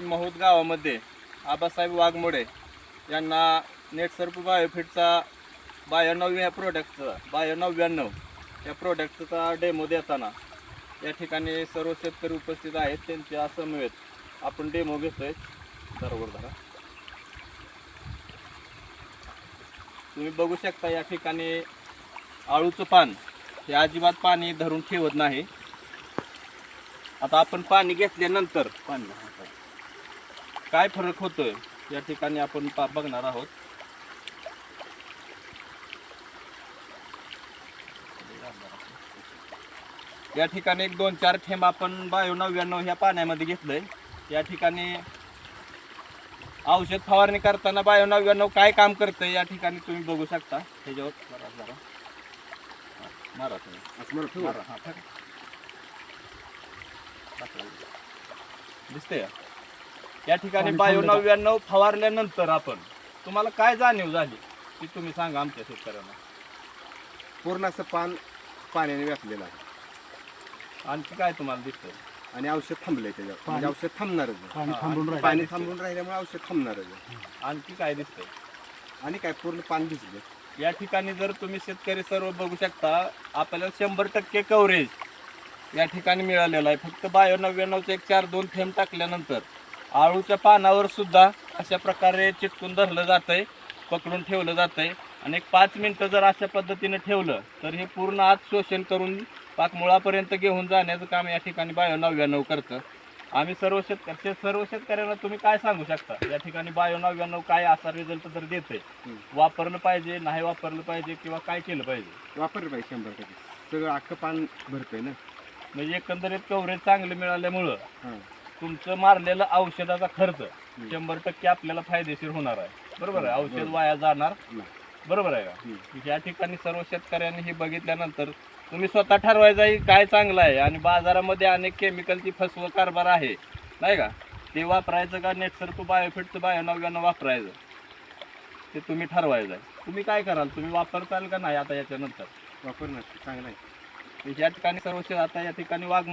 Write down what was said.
महूद गावामध्ये आबासाहेब वाघमोडे यांना नेटसर्प बायोफिटचा 92 या प्रोडक्टचा 9299 या प्रोडक्टचा डेमो देताना या ठिकाणी सर्व शेतकरी उपस्थित आहेत. त्यांच्या समवेत आपण डेमो घेतोय. बरोबर धरा. तुम्ही बघू शकता या ठिकाणी आळूचं पान हे अजिबात पाणी धरून ठेवत नाही. आता आपण पाणी घेतल्यानंतर काय फरक होतोय या ठिकाणी आपण बघणार आहोत. या ठिकाणी एक 2-4 थेंब आपण 9299 ह्या पाण्यामध्ये घेतलंय. या ठिकाणी औषध फवारणी करताना 9299 काय काम करतंय या ठिकाणी तुम्ही बघू शकता. त्याच्यावर मारा तुम्ही दिसते या ठिकाणी 9299 फवारल्यानंतर आपण तुम्हाला काय जाणीव झाली ती तुम्ही सांगा आमच्या शेतकऱ्यांना. पूर्ण असं पान पाण्याने व्यापलेलं आहे. आणखी काय तुम्हाला दिसतंय? आणि औषध थांबलंय त्याच्यावर. म्हणजे औषध थांबणारच आहे. पाणी थांबून राहिल्यामुळे औषध थांबणारच आहे. आणखी काय दिसतंय? आणि काय पूर्ण पान भिजलं. या ठिकाणी जर तुम्ही शेतकरी सर्व बघू शकता आपल्याला 100% कव्हरेज या ठिकाणी मिळालेलं आहे. फक्त 9299चे एक 4-2 थेंब टाकल्यानंतर आळूच्या पानावर सुद्धा अशा प्रकारे चिटकून धरलं जातंय, पकडून ठेवलं जातंय. आणि एक 5 मिनिटं जर अशा पद्धतीने ठेवलं तर हे पूर्ण आत शोषण करून पाक मुळापर्यंत घेऊन जाण्याचं काम या ठिकाणी 9299 करतं. आम्ही सर्व शेतकऱ्यांना तुम्ही काय सांगू शकता या ठिकाणी 9299 काय असा रिझल्ट तर देते? वापरलं पाहिजे, नाही वापरलं पाहिजे किंवा काय केलं पाहिजे? वापरलं पाहिजे 100%. सगळं अख्खं पान भरतंय ना. म्हणजे एकंदरीत कव्हरेज चांगलं मिळाल्यामुळं तुमचं मारलेलं औषधाचा खर्च 100% आपल्याला फायदेशीर होणार आहे. बरोबर आहे. औषध वाया जाणार. बरोबर आहे का? या ठिकाणी सर्व शेतकऱ्यांनी हे बघितल्यानंतर तुम्ही स्वतः ठरवायचं काय चांगलं आहे. आणि बाजारामध्ये अनेक केमिकलची फसवं कारभार आहे नाही का, ते वापरायचं का नेटसर्प बायोफिटचं 9299 वापरायचं ते तुम्ही ठरवायचं आहे. तुम्ही काय कराल? तुम्ही वापरताल का नाही आता याच्यानंतर? वापरणार चांगलं आहे. या ठिकाणी सर्व आता या ठिकाणी वाघ